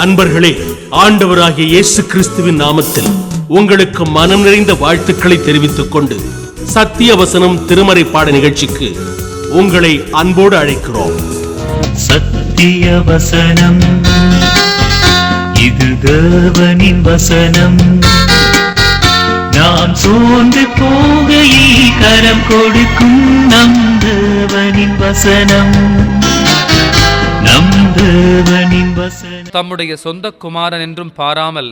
அன்பர்களே, ஆண்டவராகிய இயேசு கிறிஸ்துவின் நாமத்தில் உங்களுக்கு மனம் நிறைந்த வாழ்த்துக்களை தெரிவித்துக் கொண்டு சத்திய வசனம் திருமறை பாட நிகழ்ச்சிக்கு உங்களை அன்போடு அழைக்கிறோம். சத்திய வசனம், இது தேவனின் வசனம். நாம் சோர்ந்து போகையில் கரம் கொடுக்கும் நம் தேவனின் வசனம். தம்முடைய சொந்த குமாரன் என்றும் பாராமல்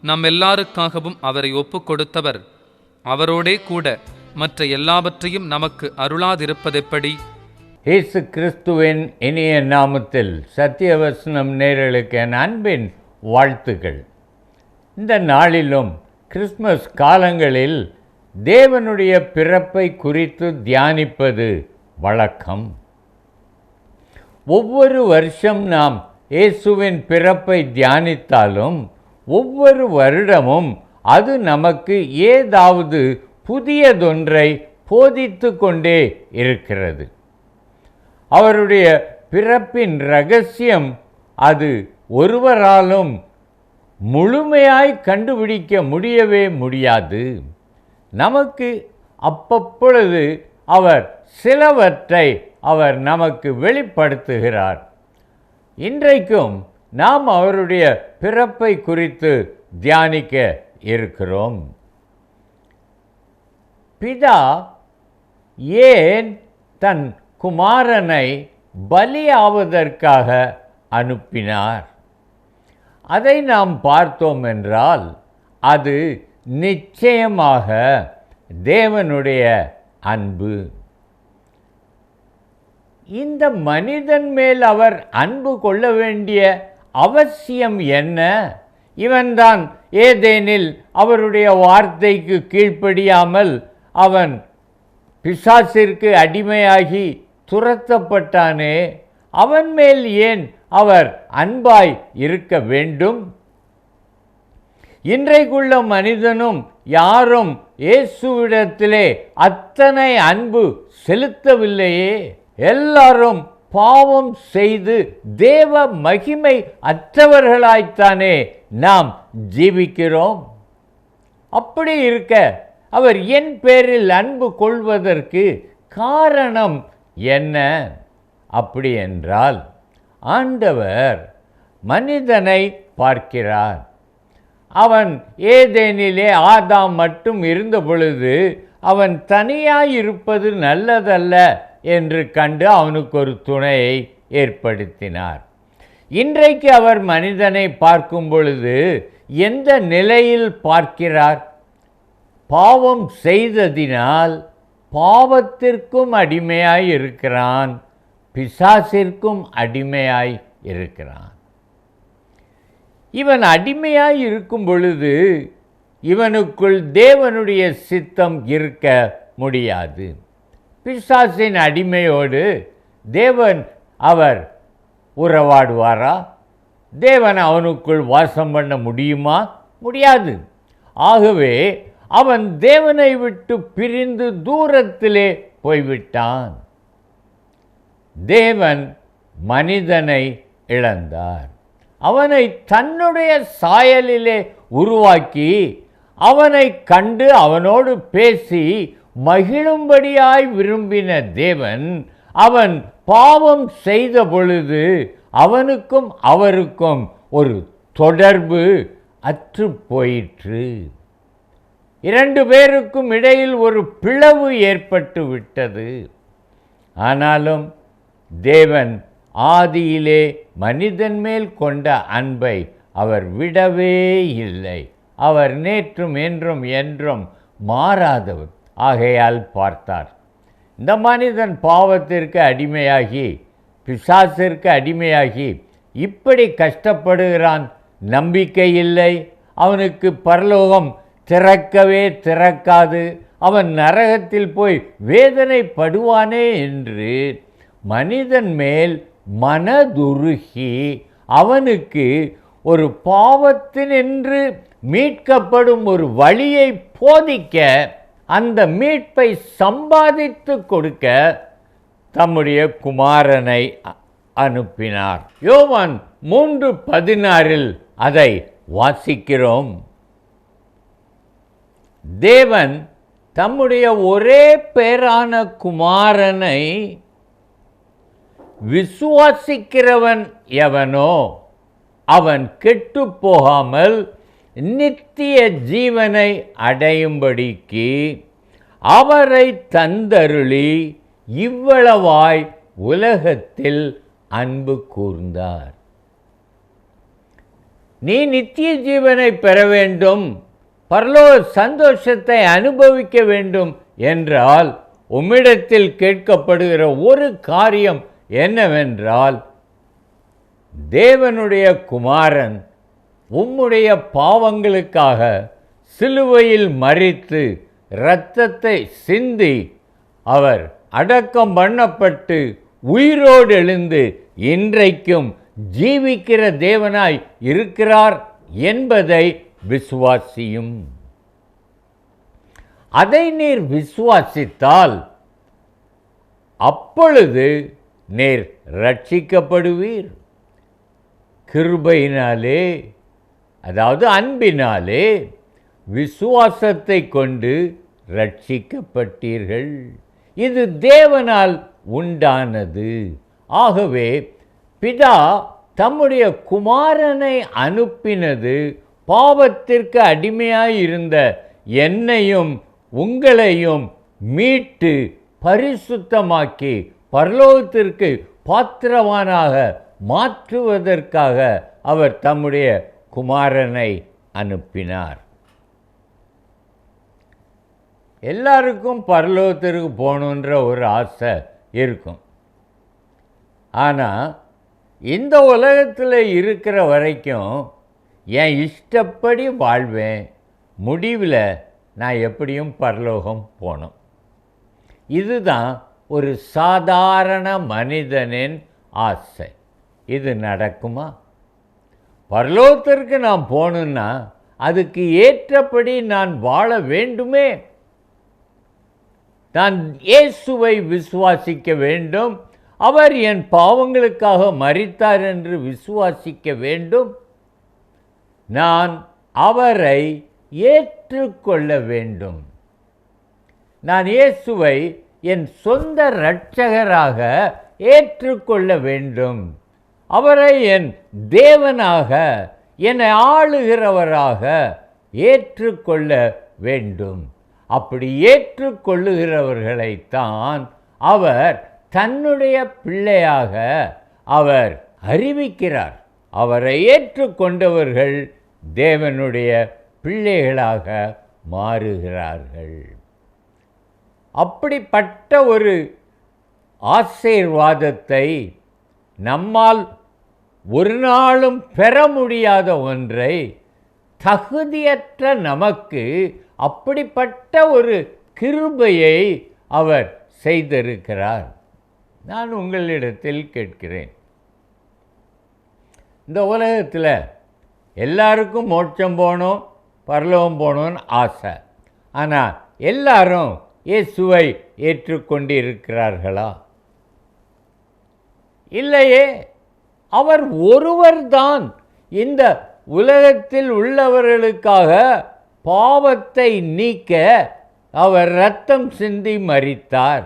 நம் எல்லாருக்காகவும் அவரை ஒப்புக் கொடுத்தவர் அவரோடே கூட மற்ற எல்லாவற்றையும் நமக்கு அருளாதிருப்பதெப்படி? இயேசு கிறிஸ்துவின் இனிய நாமத்தில் சத்தியவசனம் நேயர்களுக்கு என் அன்பின் வாழ்த்துக்கள். இந்த நாளிலும் கிறிஸ்மஸ் காலங்களில் தேவனுடைய பிறப்பை குறித்து தியானிப்பது வழக்கம். ஒவ்வொரு வருஷம் நாம் இயேசுவின் பிறப்பை தியானித்தாலும் ஒவ்வொரு வருடமும் அது நமக்கு ஏதாவது புதியதொன்றை போதித்து கொண்டே இருக்கிறது. அவருடைய பிறப்பின் ரகசியம் அது ஒருவராலும் முழுமையாய் கண்டுபிடிக்க முடியவே முடியாது. நமக்கு அப்பப்பொழுது அவர் சிலவற்றை அவர் நமக்கு வெளிப்படுத்துகிறார். இன்றைக்கும் நாம் அவருடைய பிறப்பை குறித்து தியானிக்க இருக்கிறோம். பிதா ஏன் தன் குமாரனை பலியாவதற்காக அனுப்பினார்? அதை நாம் பார்த்தோம் என்றால் அது நிச்சயமாக தேவனுடைய அன்பு. இந்த மனிதன் மேல் அவர் அன்பு கொள்ள வேண்டிய அவசியம் என்ன? இவன்தான் ஏதேனில் அவருடைய வார்த்தைக்கு கீழ்ப்படியாமல் அவன் பிசாசிற்கு அடிமையாகி துரத்தப்பட்டானே, அவன் மேல் ஏன் அவர் அன்பாய் இருக்க வேண்டும்? இன்றைக்குள்ள மனிதனும் யாரும் இயேசுவிடத்திலே அத்தனை அன்பு செலுத்தவில்லையே. எல்லாரும் பாவம் செய்து தேவ மகிமை அற்றவர்களாய்த்தானே நாம் ஜீவிக்கிறோம். அப்படி இருக்க அவர் என் பேரில் அன்பு கொள்வதற்கு காரணம் என்ன? அப்படி என்றால் ஆண்டவர் மனிதனை பார்க்கிறார். அவன் ஏதேனிலே ஆதாம் மட்டும் இருந்த பொழுது அவன் தனியாயிருப்பது நல்லதல்ல என்று கண்டு அவனுக்கு ஒரு துணையை ஏற்படுத்தினார். இன்றைக்கு அவர் மனிதனை பார்க்கும் பொழுது எந்த நிலையில் பார்க்கிறார்? பாவம் செய்ததினால் பாவத்திற்கும் அடிமையாய் இருக்கிறான், பிசாசிற்கும் அடிமையாய் இருக்கிறான். இவன் அடிமையாய் இருக்கும் பொழுது இவனுக்குள் தேவனுடைய சித்தம் இருக்க முடியாது. பிசாசின் அடிமையோடு தேவன் அவர் உறவாடுவாரா? தேவன் அவனுக்குள் வாசம் பண்ண முடியுமா? முடியாது. ஆகவே அவன் தேவனை விட்டு பிரிந்து தூரத்திலே போய்விட்டான். தேவன் மனிதனை இழந்தார். அவனை தன்னுடைய சாயலிலே உருவாக்கி அவனை கண்டு அவனோடு பேசி மகிழும்படியாய் விரும்பின தேவன் அவன் பாவம் செய்த பொழுது அவனுக்கும் அவருக்கும் ஒரு தொடர்பு அற்று போயிற்று. இரண்டு பேருக்கும் இடையில் ஒரு பிளவு ஏற்பட்டு விட்டது. ஆனாலும் தேவன் ஆதியிலே மனிதன் மேல் கொண்ட அன்பை அவர் விடவே இல்லை. அவர் நேற்றும் என்றும் என்றும் மாறாதவர். ஆகையால் பார்த்தார், இந்த மனிதன் பாவத்திற்கு அடிமையாகி பிசாசிற்கு அடிமையாகி இப்படி கஷ்டப்படுகிறான். நம்பிக்கை இல்லை, அவனுக்கு பரலோகம் திறக்கவே திறக்காது, அவன் நரகத்தில் போய் வேதனைப்படுவானே என்று மனிதன் மேல் மனதுருகி அவனுக்கு ஒரு பாவத்தினின்று மீட்கப்படும் ஒரு வழியை போதிக்க, அந்த மீட்பை சம்பாதித்து கொடுக்க தம்முடைய குமாரனை அனுப்பினார். யோவான் 3:16 அதை வாசிக்கிறோம். தேவன் தம்முடைய ஒரே பேரான குமாரனை விசுவாசிக்கிறவன் எவனோ அவன் கெட்டு போகாமல் நித்திய ஜீவனை அடையும்படிக்கு அவரை தந்தருளி இவ்வளவாய் உலகத்தில் அன்பு கூர்ந்தார். நீ நித்திய ஜீவனை பெற வேண்டும், பரலோக சந்தோஷத்தை அனுபவிக்க வேண்டும் என்றால் உம்மிடத்தில் கேட்கப்படுகிற ஒரு காரியம் என்னவென்றால், தேவனுடைய குமாரன் உம்முடைய பாவங்களுக்காக சிலுவையில் மரித்து இரத்தத்தை சிந்தி அவர் அடக்கம் பண்ணப்பட்டு உயிரோடு எழுந்து இன்றைக்கும் ஜீவிக்கிற தேவனாய் இருக்கிறார் என்பதை விசுவாசியும். அதை நீர் விசுவாசித்தால் அப்பொழுது நீர் ரட்சிக்கப்படுவீர். கிருபையினாலே, அதாவது அன்பினாலே விசுவாசத்தை கொண்டு ரட்சிக்கப்பட்டீர்கள். இது தேவனால் உண்டானது. ஆகவே பிதா தம்முடைய குமாரனை அனுப்பினது பாவத்திற்கு அடிமையாயிருந்த என்னையும் உங்களையும் மீட்டு பரிசுத்தமாக்கி பரலோகத்திற்கு பாத்திரவானாக மாற்றுவதற்காக அவர் தம்முடைய குமாரனை அனுப்பினார். எல்லாருக்கும் பரலோகத்திற்கு போகணுன்ற ஒரு ஆசை இருக்கும். ஆனால் இந்த உலகத்தில் இருக்கிற வரைக்கும் என் இஷ்டப்படி வாழ்வேன், முடிவில் நான் எப்படியும் பரலோகம் போகணும். இதுதான் ஒரு சாதாரண மனிதனின் ஆசை. இது நடக்குமா? பரலோகத்திற்கு நான் போகணுன்னா அதுக்கு ஏற்றபடி நான் வாழ வேண்டுமே. நான் இயேசுவை விசுவாசிக்க வேண்டும், அவர் என் பாவங்களுக்காக மரித்தார் என்று விசுவாசிக்க வேண்டும். நான் அவரை ஏற்றுக்கொள்ள வேண்டும். நான் இயேசுவை என் சொந்த இரட்சகராக ஏற்றுக்கொள்ள வேண்டும். அவரை என் தேவனாக, என்னை ஆளுகிறவராக ஏற்றுக்கொள்ள வேண்டும். அப்படி ஏற்றுக்கொள்ளுகிறவர்களைத்தான் அவர் தன்னுடைய பிள்ளையாக அவர் அறிவிக்கிறார். அவரை ஏற்றுக்கொண்டவர்கள் தேவனுடைய பிள்ளைகளாக மாறுகிறார்கள். அப்படிப்பட்ட ஒரு ஆசீர்வாதத்தை நம்மால் ஒரு நாளும் பெற முடியாத ஒன்றை தகுதியற்ற நமக்கு அப்படிப்பட்ட ஒரு கிருபையை அவர் செய்திருக்கிறார். நான் உங்களிடத்தில் கேட்கிறேன், இந்த உலகத்தில் எல்லாருக்கும் மோட்சம் போகணும், பரலோகம் போகணும்னு ஆசை. ஆனால் எல்லாரும் இயேசுவை ஏற்றுக்கொண்டிருக்கிறார்களா? இல்லையே. அவர் ஒருவர்தான் இந்த உலகத்தில் உள்ளவர்களுக்காக பாவத்தை நீக்க அவர் இரத்தம் சிந்தி மரித்தார்.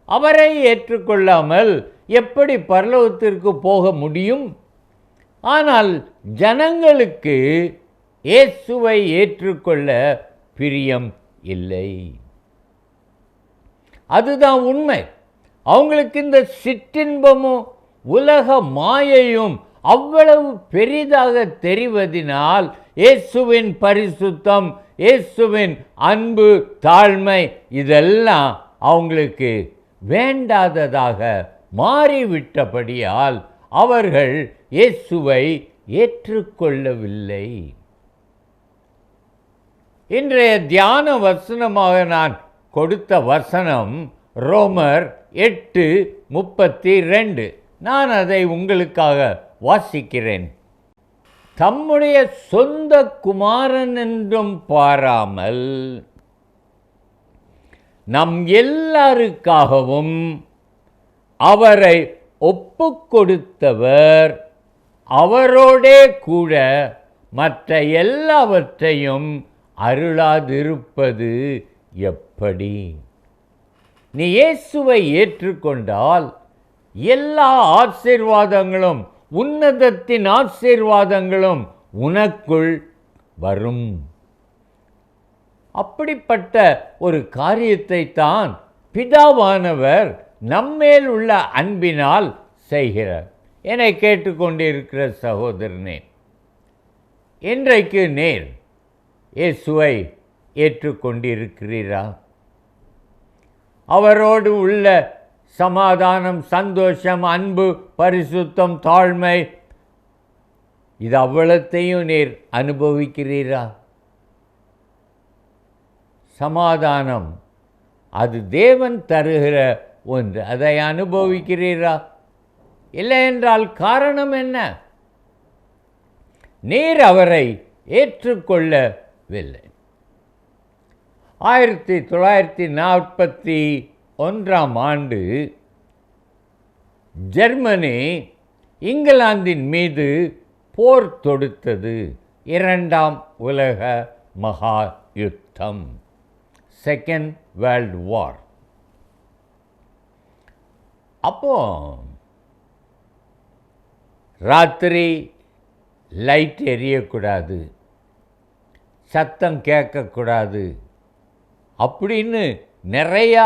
அவரை ஏற்றுக்கொள்ளாமல் எப்படி பரலோகத்திற்கு போக முடியும்? ஆனால் ஜனங்களுக்கு இயேசுவை ஏற்றுக்கொள்ள பிரியம் இல்லை. அதுதான் உண்மை. அவங்களுக்கு இந்த சிற்றின்பமும் உலக மாயையும் அவ்வளவு பெரிதாக தெரிவதினால் இயேசுவின் பரிசுத்தம், இயேசுவின் அன்பு, தாழ்மை இதெல்லாம் அவங்களுக்கு வேண்டாததாக மாறிவிட்டபடியால் அவர்கள் இயேசுவை ஏற்றுக்கொள்ளவில்லை. இன்றைய தியான வசனமாக நான் கொடுத்த வசனம் ரோமர் 8:32. நான் அதை உங்களுக்காக வாசிக்கிறேன். தம்முடைய சொந்த குமாரன் என்றும் பாராமல் நம் எல்லாருக்காகவும் அவரை ஒப்புக் கொடுத்தவர் அவரோடே கூட மற்ற எல்லாவற்றையும் அருளாதிருப்பது எப்படி? நீ இயேசுவை ஏற்றுக்கொண்டால் எல்லா ஆசீர்வாதங்களும், உன்னதத்தின் ஆசீர்வாதங்களும் உனக்குள் வரும். அப்படிப்பட்ட ஒரு காரியத்தை தான் பிதாவானவர் நம்மேல் உள்ள அன்பினால் செய்கிறார். என்னை கேட்டுக்கொண்டிருக்கிற சகோதரனே, இன்றைக்கு நேர் இயேசுவை ஏற்றுக்கொண்டிருக்கிறீரா? அவரோடு உள்ள சமாதானம், சந்தோஷம், அன்பு, பரிசுத்தம், தாழ்மை, இது அவ்வளத்தையும் நீர் அனுபவிக்கிறீரா? சமாதானம் அது தேவன் தருகிற ஒன்று, அதை அனுபவிக்கிறீரா? இல்லை என்றால் காரணம் என்ன? நீர் அவரை ஏற்றுக்கொள்ளவில்லை. 1941 ஜெர்மனி இங்கிலாந்தின் மீது போர் தொடுத்தது. 2ஆம் உலக மகா யுத்தம், செகண்ட் வேர்ல்ட் வார். அப்போ ராத்திரி லைட் எரியக்கூடாது, சத்தம் கேட்கக்கூடாது அப்படின்னு நிறையா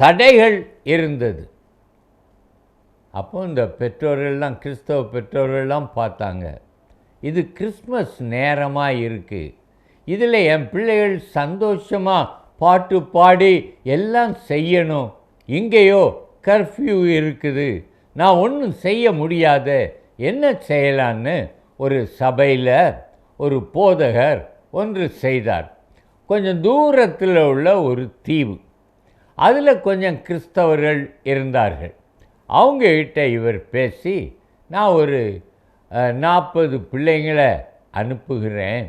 தடைகள் இருந்தது. அப்போ இந்த பெற்றோர்கள்லாம், கிறிஸ்தவ பெற்றோர்கள்லாம் பார்த்தாங்க, இது கிறிஸ்மஸ் நேரமாக இருக்குது, இதில் என் பிள்ளைகள் சந்தோஷமாக பாட்டு பாடி எல்லாம் செய்யணும், இங்கேயோ கர்ஃப்யூ இருக்குது, நான் ஒன்றும் செய்ய முடியாத, என்ன செய்யலான்னு ஒரு சபையில் ஒரு போதகர் ஒன்று செய்தார். கொஞ்சம் தூரத்தில் உள்ள ஒரு தீவு, அதில் கொஞ்சம் கிறிஸ்தவர்கள் இருந்தார்கள். அவங்கக்கிட்ட இவர் பேசி, நான் ஒரு 40 பிள்ளைங்களை அனுப்புகிறேன்,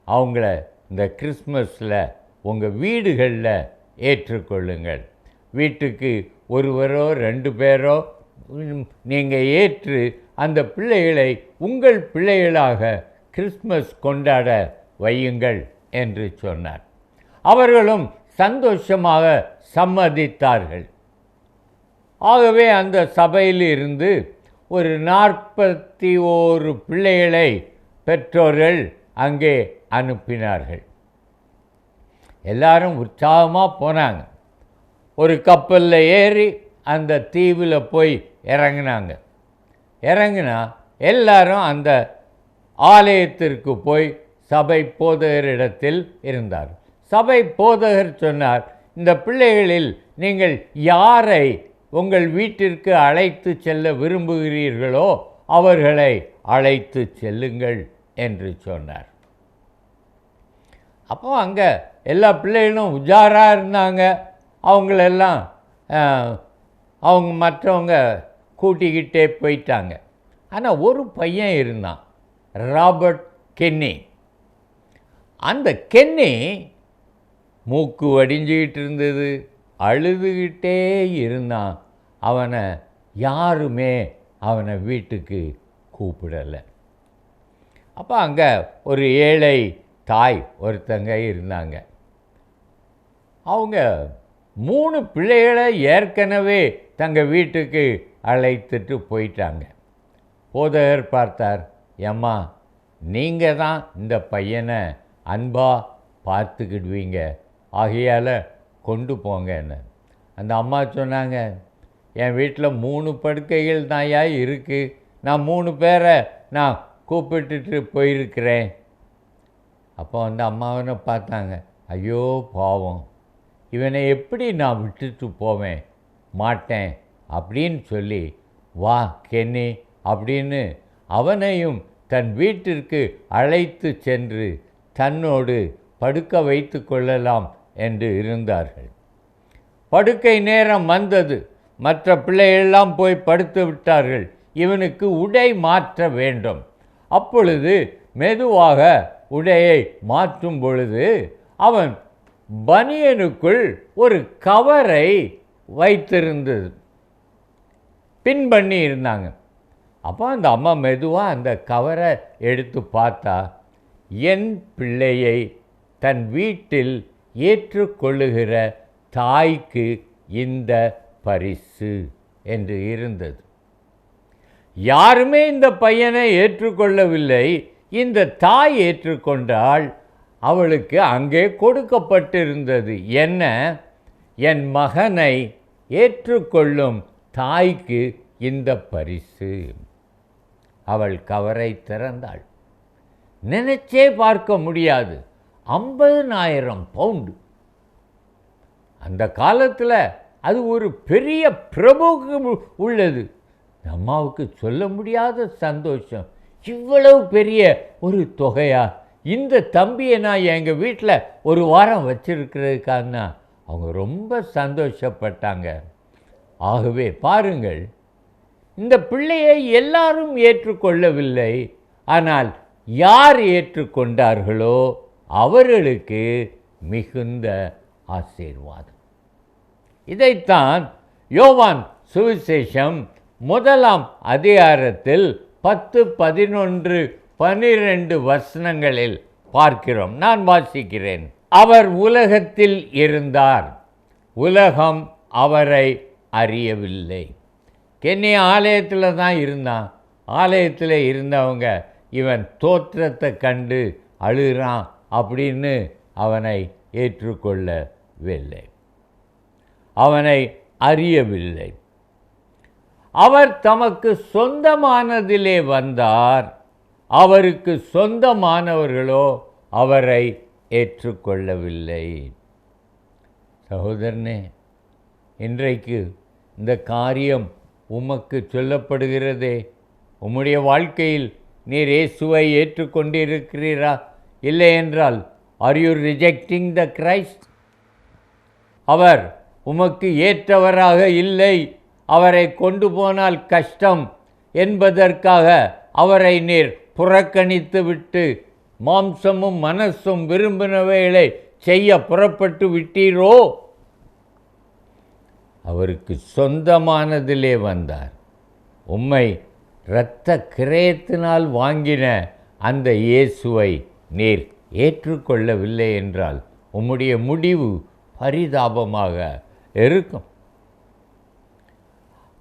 அவங்கள இந்த கிறிஸ்மஸில் உங்கள் வீடுகளில் ஏற்றுக்கொள்ளுங்கள், வீட்டுக்கு ஒருவரோ 2 பேரோ நீங்கள் ஏற்று அந்த பிள்ளைகளை உங்கள் பிள்ளைகளாக கிறிஸ்மஸ் கொண்டாட வையுங்கள் என்று சொன்னார். அவர்களும் சந்தோஷமாக சம்மதித்தார்கள். ஆகவே அந்த சபையில் இருந்து ஒரு 41 பிள்ளைகளை பெற்றோர்கள் அங்கே அனுப்பினார்கள். எல்லாரும் உற்சாகமாக போனாங்க. ஒரு கப்பலில் ஏறி அந்த தீவில் போய் இறங்கினாங்க. இறங்கினா எல்லாரும் அந்த ஆலயத்திற்கு போய் சபை போதகரிடத்தில் இருந்தார். சபை போதகர் சொன்னார், இந்த பிள்ளைகளில் நீங்கள் யாரை உங்கள் வீட்டிற்கு அழைத்து செல்ல விரும்புகிறீர்களோ அவர்களை அழைத்து செல்லுங்கள் என்று சொன்னார். அப்போ அங்கே எல்லா பிள்ளைகளும் உஜாராக இருந்தாங்க. அவங்களெல்லாம் அவங்க மற்றவங்க கூட்டிக்கிட்டே போயிட்டாங்க. ஆனால் ஒரு பையன் இருந்தான், ராபர்ட் கென்னி. அந்த கென்னி மூக்கு வடிஞ்சிக்கிட்டு இருந்தது, அழுதுகிட்டே இருந்தான். அவனை யாருமே அவனை வீட்டுக்கு கூப்பிடலை. அப்போ அங்கே ஒரு ஏழை தாய் ஒருத்தங்க இருந்தாங்க. அவங்க 3 பிள்ளைகளை ஏற்கனவே தங்கள் வீட்டுக்கு அழைத்துட்டு போயிட்டாங்க. போதகர் பார்த்தார், ஏம்மா நீங்கள் தான் இந்த பையனை அன்பாக பார்த்துக்கிடுவீங்க, ஆகையால் கொண்டு போங்கன்னு. அந்த அம்மா சொன்னாங்க, என் வீட்டில் 3 படுக்கைகள் தாயா இருக்குது, நான் 3 பேரை நான் கூப்பிட்டுட்டு போயிருக்கிறேன். அப்போ அந்த அம்மாவனை பார்த்தாங்க, ஐயோ பாவம், இவனை எப்படி நான் விட்டுட்டு போவேன், மாட்டேன் அப்படின்னு சொல்லி, வா கென்னி அப்படின்னு அவனையும் தன் வீட்டிற்கு அழைத்து சென்று தன்னோடு படுக்க வைத்து கொள்ளலாம் என்று இருந்தார்கள். படுக்கை நேரம் வந்தது. மற்ற பிள்ளைகளெல்லாம் போய் படுத்து விட்டார்கள். இவனுக்கு உடை மாற்ற வேண்டும். அப்பொழுது மெதுவாக உடையை மாற்றும் பொழுது அவன் பனியனுக்குள் ஒரு கவரை வைத்திருந்தது. பின் பண்ணி இருந்தாங்க. அப்போ அந்த அம்மா மெதுவாக அந்த கவரை எடுத்து பார்த்தா, என் பிள்ளையை தன் வீட்டில் ஏற்றுக்கொள்ளுகிற தாய்க்கு இந்த பரிசு என்று இருந்தது. யாருமே இந்த பையனை ஏற்றுக்கொள்ளவில்லை. இந்த தாய் ஏற்றுக்கொண்டால் அவளுக்கு அங்கே கொடுக்கப்பட்டிருந்தது என்ன? என் மகனை ஏற்றுக்கொள்ளும் தாய்க்கு இந்த பரிசு. அவள் கவரை திறந்தாள். நினைச்சே பார்க்க முடியாது, 50,000 பவுண்டு. அந்த காலத்தில் அது ஒரு பெரிய பிரபுக்கு உள்ளது. அம்மாவுக்கு சொல்ல முடியாத சந்தோஷம். இவ்வளவு பெரிய ஒரு தொகையா? இந்த தம்பியை நான் எங்கள் வீட்டில் ஒரு வாரம் வச்சிருக்கிறதுக்கான அவங்க ரொம்ப சந்தோஷப்பட்டாங்க. ஆகவே பாருங்கள், இந்த பிள்ளையை எல்லாரும் ஏற்றுக்கொள்ளவில்லை. ஆனால் யார் ஏற்றுக்கொண்டார்களோ அவர்களுக்கு மிகுந்த ஆசீர்வாதம். இதைத்தான் யோவான் சுவிசேஷம் 1ஆம் அதிகாரத்தில் 10, 11, 12 வசனங்களில் பார்க்கிறோம். நான் வாசிக்கிறேன். அவர் உலகத்தில் இருந்தார், உலகம் அவரை அறியவில்லை. கென்னியா ஆலயத்தில் தான் இருந்தான். ஆலயத்தில் இருந்தவங்க இவன் தோற்றத்தை கண்டு அழுகிறான் அப்படின்னு அவனை ஏற்றுக்கொள்ளவில்லை, அவனை அறியவில்லை. அவர் தமக்கு சொந்தமானதிலே வந்தார், அவருக்கு சொந்தமானவர்களோ அவரை ஏற்றுக்கொள்ளவில்லை. சகோதரனே, இன்றைக்கு இந்த காரியம் உமக்கு சொல்லப்படுகிறதே. உம்முடைய வாழ்க்கையில் நீர் இயேசுவை ஏற்றுக்கொண்டிருக்கிறீரா? இல்லை என்றால் are you rejecting the Christ? அவர் உமக்கு ஏற்றவராக இல்லை, அவரை கொண்டு போனால் கஷ்டம் என்பதற்காக அவரை நீர் புறக்கணித்து விட்டு மாம்சமும் மனசும் விரும்பினவைகளை செய்ய புறப்பட்டு விட்டீரோ? அவருக்கு சொந்தமானதிலே வந்தார். உம்மை இரத்த கிரயத்தினால் வாங்கின அந்த இயேசுவை நீர் ஏற்றுக்கொள்ளவில்லை என்றால் உம்முடைய முடிவு பரிதாபமாக இருக்கும்.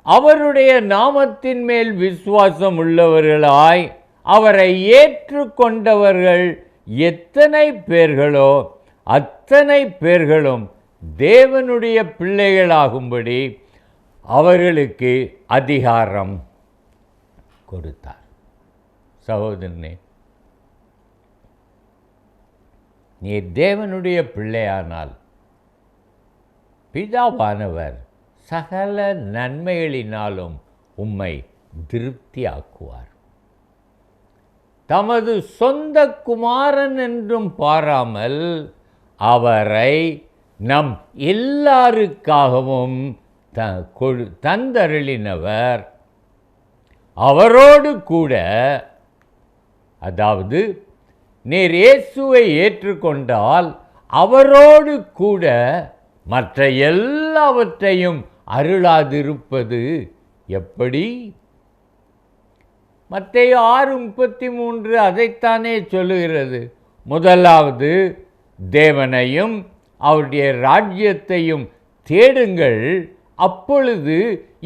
அவருடைய நாமத்தின் மேல் விசுவாசம் உள்ளவர்களாய் அவரை ஏற்றுக்கொண்டவர்கள் எத்தனை பேர்களோ அத்தனை பேர்களும் தேவனுடைய பிள்ளைகளாகும்படி அவர்களுக்கு அதிகாரம் கொடுத்தார். சகோதரனே, நீ தேவனுடைய பிள்ளையானால் பிதாவானவர் சகல நன்மைகளினாலும் உம்மை திருப்தியாக்குவார். தமது சொந்த குமாரன் என்றும் பாராமல் அவரை நம் எல்லாருக்காகவும் தந்தருளினவர். அவரோடு கூட, அதாவது நீர் இயேசுவை ஏற்றுக்கொண்டால் அவரோடு கூட மற்ற எல்லாவற்றையும் அருளாதிருப்பது எப்படி? மத்தேயு 6:33 அதைத்தானே சொல்லுகிறது. முதலாவது தேவனையும் அவருடைய ராஜ்யத்தையும் தேடுங்கள், அப்பொழுது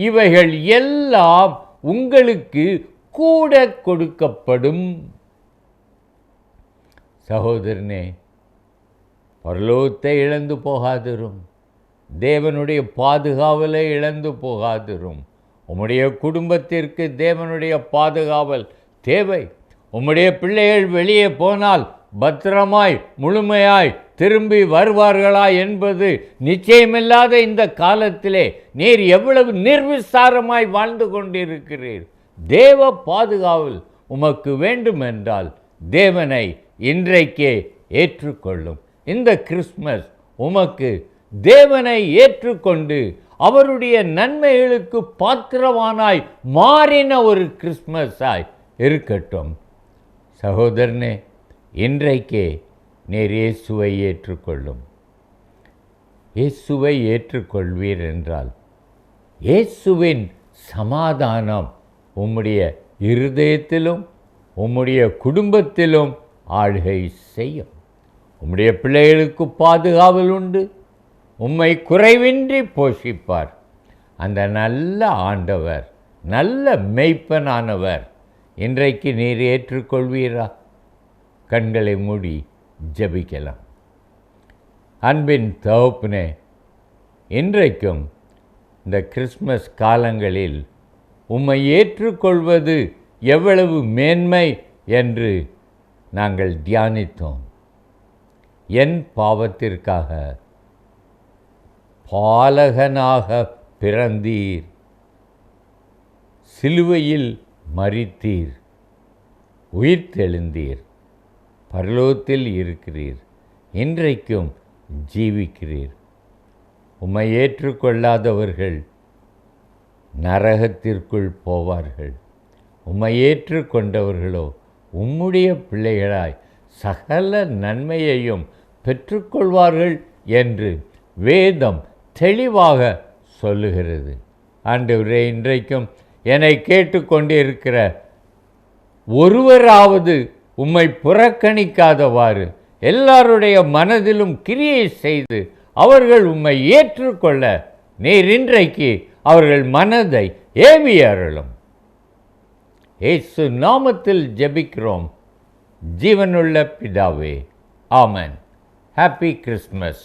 இவைகள் எல்லாம் உங்களுக்கு கூட கொடுக்கப்படும். சகோதரனே, பரலோகத்தை இழந்து போகாதிரும், தேவனுடைய பாதுகாவலை இழந்து போகாதிரும். உம்முடைய குடும்பத்திற்கு தேவனுடைய பாதுகாவல் தேவை. உம்முடைய பிள்ளைகள் வெளியே போனால் பத்திரமாய் முழுமையாய் திரும்பி வருவார்களா என்பது நிச்சயமில்லாத இந்த காலத்திலே நீர் எவ்வளவு நிர்விசாரமாய் வாழ்ந்து கொண்டிருக்கிறீர். தேவ பாதுகாவல் உமக்கு வேண்டுமென்றால் தேவனை இன்றைக்கே ஏற்றுக்கொள்ளும். இந்த கிறிஸ்மஸ் உமக்கு தேவனை ஏற்றுக்கொண்டு அவருடைய நன்மைகளுக்கு பாத்திரவானாய் மாறின ஒரு கிறிஸ்மஸாய் இருக்கட்டும். சகோதரனே, இன்றைக்கே நீர் இயேசுவை ஏற்றுக்கொள்ளும். இயேசுவை ஏற்றுக்கொள்வீர் என்றால் இயேசுவின் சமாதானம் உம்முடைய இருதயத்திலும் உம்முடைய குடும்பத்திலும் ஆளுகை செய்யும். உம்முடைய பிள்ளைகளுக்கு பாதுகாவல் உண்டு. உம்மை குறைவின்றி போஷிப்பார். அந்த நல்ல ஆண்டவர், நல்ல மெய்ப்பனானவர் இன்றைக்கு நீர் ஏற்றுக்கொள்வீரா? கண்களை மூடி ஜெபிக்கலாம். அன்பின் தகப்பனே, இன்றைக்கும் இந்த கிறிஸ்மஸ் காலங்களில் உம்மை ஏற்றுக்கொள்வது எவ்வளவு மேன்மை என்று நாங்கள் தியானித்தோம். என் பாவத்திற்காக பாலகனாக பிறந்தீர், சிலுவையில் மரித்தீர், உயிர்த்தெழுந்தீர், பரலோகத்தில் இருக்கிறீர், இன்றைக்கும் ஜீவிக்கிறீர். உம்மை ஏற்றுக்கொள்ளாதவர்கள் நரகத்திற்குள் போவார்கள். உம்மை ஏற்றுக்கொண்டவர்களோ உம்முடைய பிள்ளைகளாய் சகல நன்மையையும் பெற்றுக்கொள்வார்கள் என்று வேதம் தெளிவாக சொல்லுகிறது. ஆண்டவரே, இன்றைக்கும் என்னை கேட்டுக்கொண்டே இருக்கிற ஒருவராவது உம்மை புறக்கணிக்காதவாறு எல்லாருடைய மனதிலும் கிரியை செய்து அவர்கள் உம்மை ஏற்றுக்கொள்ள நீர் இன்றைக்கு அவர்கள் மனதை ஏவி அருளும். இயேசு நாமத்தில் ஜெபிக்கிறோம் ஜீவனுள்ள பிதாவே, ஆமென். Happy Christmas.